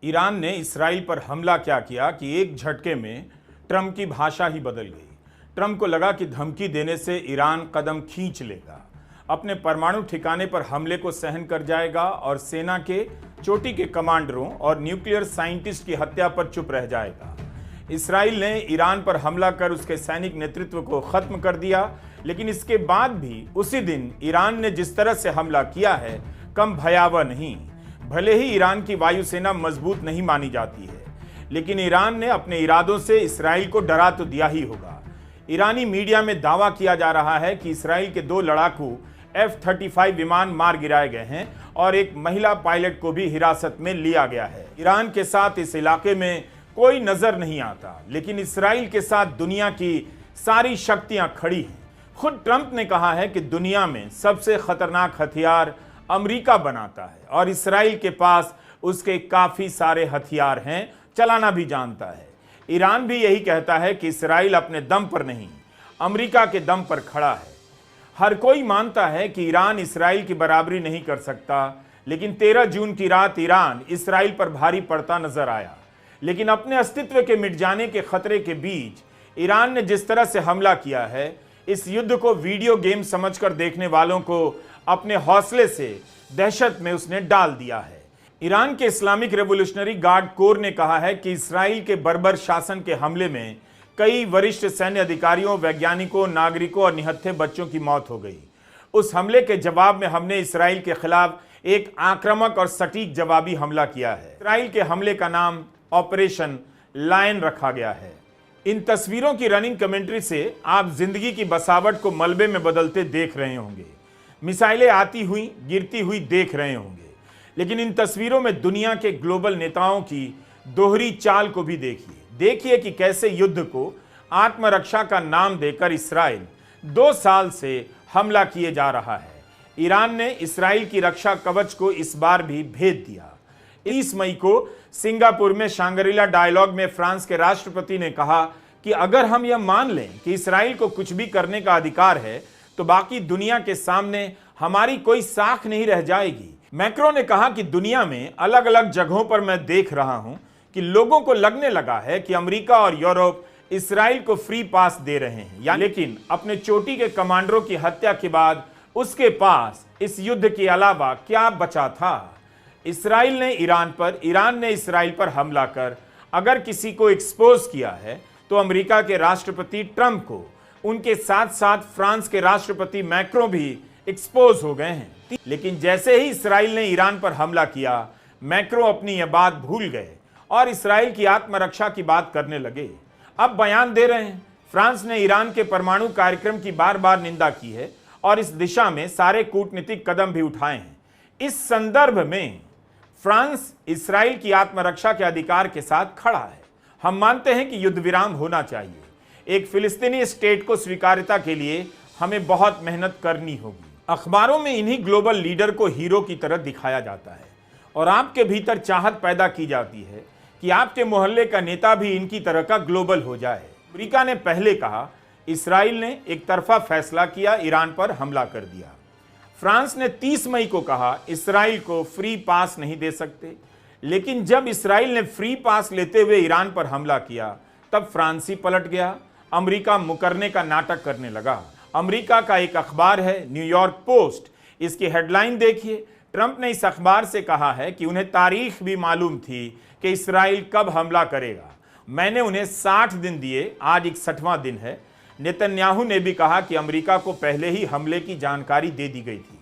Iran ने Israel पर हमला क्या किया कि एक झटके में ट्रंप की भाषा ही बदल गई। ट्रंप को लगा कि धमकी देने से ईरान कदम खींच लेगा, अपने परमाणु ठिकाने पर हमले को सहन कर जाएगा और सेना के चोटी के कमांडरों और न्यूक्लियर साइंटिस्ट की हत्या पर चुप रह जाएगा। इसराइल ने ईरान पर हमला कर उसके सैनिक नेतृत्व को खत्म कर दिया, लेकिन इसके बाद भी उसी दिन ईरान ने जिस तरह से हमला किया है कम भयावह नहीं। भले ही ईरान की वायुसेना मजबूत नहीं मानी जाती है, लेकिन ईरान ने अपने इरादों से इसराइल को डरा तो दिया ही होगा। ईरानी मीडिया में दावा किया जा रहा है कि इसराइल के 2 लड़ाकू F-35 विमान मार गिराए गए हैं और एक महिला पायलट को भी हिरासत में लिया गया है। ईरान के साथ इस इलाके में कोई नजर नहीं आता, लेकिन इसराइल के साथ दुनिया की सारी शक्तियां खड़ी हैं। खुद ट्रंप ने कहा है कि दुनिया में सबसे खतरनाक हथियार अमेरिका बनाता है और इसराइल के पास उसके काफी सारे हथियार हैं, चलाना भी जानता है। ईरान भी यही कहता है कि इसराइल अपने दम पर नहीं, अमेरिका के दम पर खड़ा है। हर कोई मानता है कि ईरान इसराइल की बराबरी नहीं कर सकता, लेकिन 13 जून की रात ईरान इसराइल पर भारी पड़ता नजर आया। लेकिन अपने अस्तित्व के मिट जाने के खतरे के बीच ईरान ने जिस तरह से हमला किया है, इस युद्ध को वीडियो गेम समझकर देखने वालों को अपने हौसले से दहशत में उसने डाल दिया है। ईरान के इस्लामिक रेवोल्यूशनरी गार्ड कोर ने कहा है कि इसराइल के बर्बर शासन के हमले में कई वरिष्ठ सैन्य अधिकारियों, वैज्ञानिकों, नागरिकों और निहत्थे बच्चों की मौत हो गई। उस हमले के जवाब में हमने इसराइल के खिलाफ एक आक्रामक और सटीक जवाबी हमला किया है। इसराइल के हमले का नाम ऑपरेशन लायन रखा गया है। इन तस्वीरों की रनिंग कमेंट्री से आप जिंदगी की बसावट को मलबे में बदलते देख रहे होंगे, मिसाइलें आती हुई गिरती हुई देख रहे होंगे, लेकिन इन तस्वीरों में दुनिया के ग्लोबल नेताओं की दोहरी चाल को भी देखिए कि कैसे युद्ध को आत्मरक्षा का नाम देकर इसराइल 2 साल से हमला किए जा रहा है। ईरान ने इसराइल की रक्षा कवच को इस बार भी भेद दिया। 30 मई को सिंगापुर में शांग्रीला डायलॉग में फ्रांस के राष्ट्रपति ने कहा कि अगर हम यह मान लें कि इसराइल को कुछ भी करने का अधिकार है, तो बाकी दुनिया के सामने हमारी कोई साख नहीं रह जाएगी। मैक्रो ने कहा कि दुनिया में अलग अलग जगहों पर मैं देख रहा हूं कि लोगों को लगने लगा है कि अमेरिका और यूरोप इसराइल को फ्री पास दे रहे हैं, लेकिन अपने चोटी के कमांडरों की हत्या के बाद उसके पास इस युद्ध के अलावा क्या बचा था। ईरान ने इसराइल पर हमला कर अगर किसी को एक्सपोज किया है तो अमेरिका के राष्ट्रपति ट्रंप को, उनके साथ साथ फ्रांस के राष्ट्रपति मैक्रो भी एक्सपोज हो गए हैं। लेकिन जैसे ही इसराइल ने ईरान पर हमला किया, मैक्रो अपनी यह बात भूल गए और इसराइल की आत्मरक्षा की बात करने लगे। अब बयान दे रहे हैं। फ्रांस ने ईरान के परमाणु कार्यक्रम की बार बार निंदा की है और इस दिशा में सारे कूटनीतिक कदम भी उठाए हैं। इस संदर्भ में फ्रांस इसराइल की आत्मरक्षा के अधिकार के साथ खड़ा है। हम मानते हैं कि युद्ध विराम होना चाहिए। एक फिलिस्तीनी स्टेट को स्वीकार्यता के लिए हमें बहुत मेहनत करनी होगी। अखबारों में इन्हीं ग्लोबल लीडर को हीरो की तरह दिखाया जाता है और आपके भीतर चाहत पैदा की जाती है कि आपके मोहल्ले का नेता भी इनकी तरह का ग्लोबल हो जाए। अमेरिका ने पहले कहा, इसराइल ने एक तरफा फैसला किया, ईरान पर हमला कर दिया। फ्रांस ने 30 मई को कहा इसराइल को फ्री पास नहीं दे सकते, लेकिन जब इसराइल ने फ्री पास लेते हुए ईरान पर हमला किया तब फ्रांसी पलट गया। अमेरिका मुकरने का नाटक करने लगा। अमेरिका का एक अखबार है न्यूयॉर्क पोस्ट, इसकी हेडलाइन देखिए। ट्रंप ने इस अखबार से कहा है कि उन्हें तारीख भी मालूम थी कि इसराइल कब हमला करेगा। मैंने उन्हें 60 दिन दिए, आज 61वां दिन है। नेतन्याहू ने भी कहा कि अमेरिका को पहले ही हमले की जानकारी दे दी गई थी।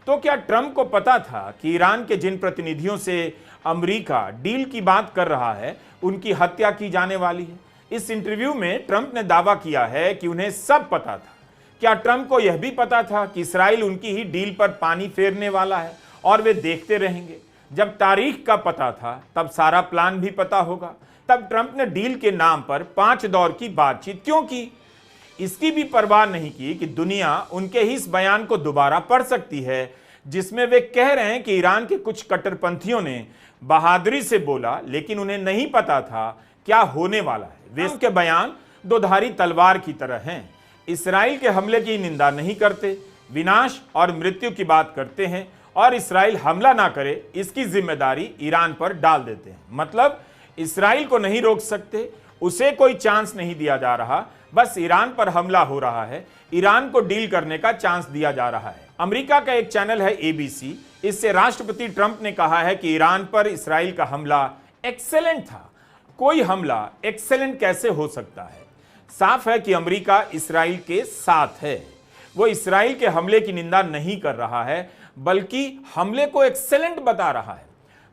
तो क्या ट्रंप को पता था कि ईरान के जिन प्रतिनिधियों से अमेरिका डील की बात कर रहा है, उनकी हत्या की जाने वाली है? इस इंटरव्यू में ट्रंप ने दावा किया है कि उन्हें सब पता था। क्या ट्रंप को यह भी पता था कि इसराइल उनकी ही डील पर पानी फेरने वाला है और वे देखते रहेंगे? जब तारीख का पता था तब सारा प्लान भी पता होगा। तब ट्रंप ने डील के नाम पर 5 दौर की बातचीत क्यों की? इसकी भी परवाह नहीं की कि दुनिया उनके ही इस बयान को दोबारा पढ़ सकती है, जिसमें वे कह रहे हैं कि ईरान के कुछ कट्टरपंथियों ने बहादुरी से बोला, लेकिन उन्हें नहीं पता था क्या होने वाला है। वे उनके बयान 2 धारी तलवार की तरह हैं। इसराइल के हमले की निंदा नहीं करते, विनाश और मृत्यु की बात करते हैं और इसराइल हमला ना करे, इसकी जिम्मेदारी ईरान पर डाल देते हैं। मतलब इसराइल को नहीं रोक सकते, उसे कोई चांस नहीं दिया जा रहा, बस ईरान पर हमला हो रहा है, ईरान को डील करने का चांस दिया जा रहा है। अमेरिका का एक चैनल है ABC, इससे राष्ट्रपति ट्रंप ने कहा है कि ईरान पर इसराइल का हमला एक्सेलेंट था। कोई हमला एक्सेलेंट कैसे हो सकता है? साफ है कि अमेरिका इसराइल के साथ है। वो इसराइल के हमले की निंदा नहीं कर रहा है, बल्कि हमले को एक्सेलेंट बता रहा है।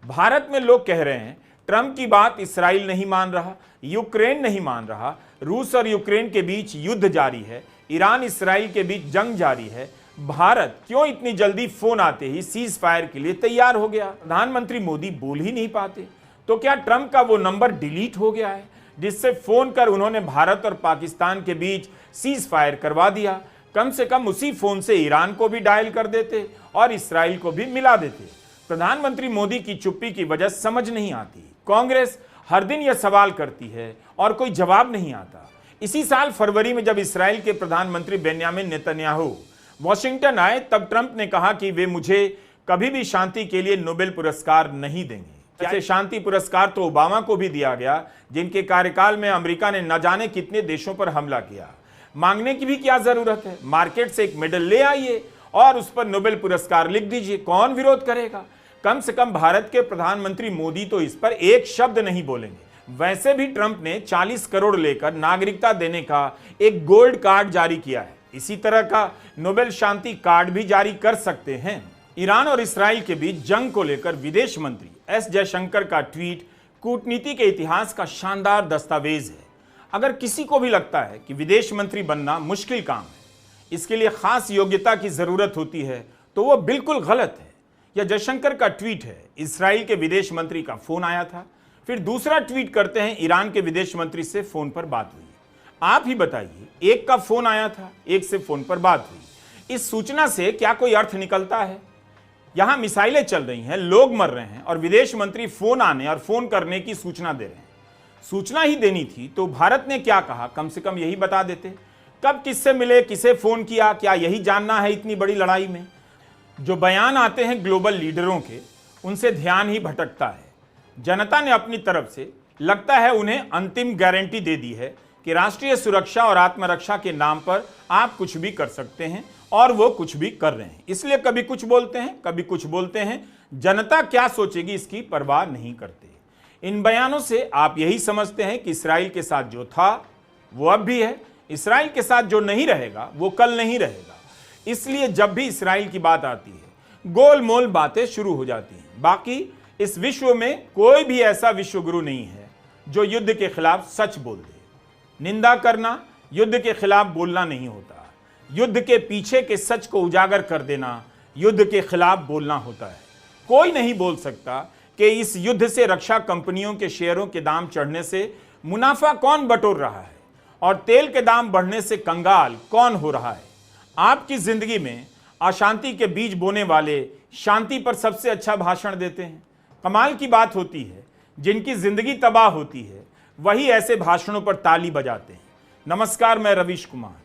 भारत में लोग कह रहे हैं ट्रंप की बात इसराइल नहीं मान रहा, यूक्रेन नहीं मान रहा, रूस और यूक्रेन के बीच युद्ध जारी है, ईरान इसराइल के बीच जंग जारी है। भारत क्यों इतनी जल्दी फोन आते ही सीज फायर के लिए तैयार हो गया? प्रधानमंत्री मोदी बोल ही नहीं पाते, तो क्या ट्रंप का वो नंबर डिलीट हो गया है जिससे फोन कर उन्होंने भारत और पाकिस्तान के बीच सीज फायर करवा दिया? कम से कम उसी फोन से ईरान को भी डायल कर देते और इसराइल को भी मिला देते। प्रधानमंत्री मोदी की चुप्पी की वजह समझ नहीं आती। कांग्रेस हर दिन यह सवाल करती है और कोई जवाब नहीं आता। इसी साल फरवरी में जब इसराइल के प्रधानमंत्री बेन्यामिन नेतन्याहू वॉशिंगटन आए, तब ट्रंप ने कहा कि वे मुझे कभी भी शांति के लिए नोबेल पुरस्कार नहीं देंगे। ऐसे शांति पुरस्कार तो ओबामा को भी दिया गया, जिनके कार्यकाल में अमेरिका ने न जाने कितने देशों पर हमला किया। मांगने की भी क्या जरूरत है? मार्केट से एक मेडल ले आइए और उस पर नोबेल पुरस्कार लिख दीजिए, कौन विरोध करेगा? कम से कम भारत के प्रधानमंत्री मोदी तो इस पर एक शब्द नहीं बोलेंगे। वैसे भी ट्रंप ने 40 करोड़ लेकर नागरिकता देने का एक गोल्ड कार्ड जारी किया है। इसी तरह का नोबेल शांति कार्ड भी जारी कर सकते हैं। ईरान और इसराइल के बीच जंग को लेकर विदेश मंत्री एस जयशंकर का ट्वीट कूटनीति के इतिहास का शानदार दस्तावेज है। अगर किसी को भी लगता है कि विदेश मंत्री बनना मुश्किल काम है, इसके लिए खास योग्यता की जरूरत होती है, तो वो बिल्कुल गलत है। यह जयशंकर का ट्वीट है। इसराइल के विदेश मंत्री का फोन आया था, फिर दूसरा ट्वीट करते हैं ईरान के विदेश मंत्री से फोन पर बात हुई। आप ही बताइए, एक का फोन आया था, एक से फोन पर बात हुई। इस सूचना से क्या कोई अर्थ निकलता है? यहां मिसाइलें चल रही हैं, लोग मर रहे हैं और विदेश मंत्री फोन आने और फोन करने की सूचना दे रहे हैं। सूचना ही देनी थी तो भारत ने क्या कहा, कम से कम यही बता देते। कब किससे मिले, किसे फोन किया, क्या यही जानना है इतनी बड़ी लड़ाई में? जो बयान आते हैं ग्लोबल लीडरों के, उनसे ध्यान ही भटकता है। जनता ने अपनी तरफ से लगता है उन्हें अंतिम गारंटी दे दी है कि राष्ट्रीय सुरक्षा और आत्मरक्षा के नाम पर आप कुछ भी कर सकते हैं, और वो कुछ भी कर रहे हैं। इसलिए कभी कुछ बोलते हैं, कभी कुछ बोलते हैं। जनता क्या सोचेगी इसकी परवाह नहीं करते। इन बयानों से आप यही समझते हैं कि इसराइल के साथ जो था वो अब भी है, इसराइल के साथ जो नहीं रहेगा वो कल नहीं रहेगा। इसलिए जब भी इसराइल की बात आती है, गोलमोल बातें शुरू हो जाती हैं। बाकी इस विश्व में कोई भी ऐसा विश्वगुरु नहीं है जो युद्ध के खिलाफ सच बोल दे। निंदा करना युद्ध के खिलाफ बोलना नहीं होता। युद्ध के पीछे के सच को उजागर कर देना युद्ध के खिलाफ बोलना होता है। कोई नहीं बोल सकता कि इस युद्ध से रक्षा कंपनियों के शेयरों के दाम चढ़ने से मुनाफा कौन बटोर रहा है और तेल के दाम बढ़ने से कंगाल कौन हो रहा है। आपकी जिंदगी में अशांति के बीज बोने वाले शांति पर सबसे अच्छा भाषण देते हैं। कमाल की बात होती है, जिनकी जिंदगी तबाह होती है वही ऐसे भाषणों पर ताली बजाते हैं। नमस्कार, मैं रवीश कुमार।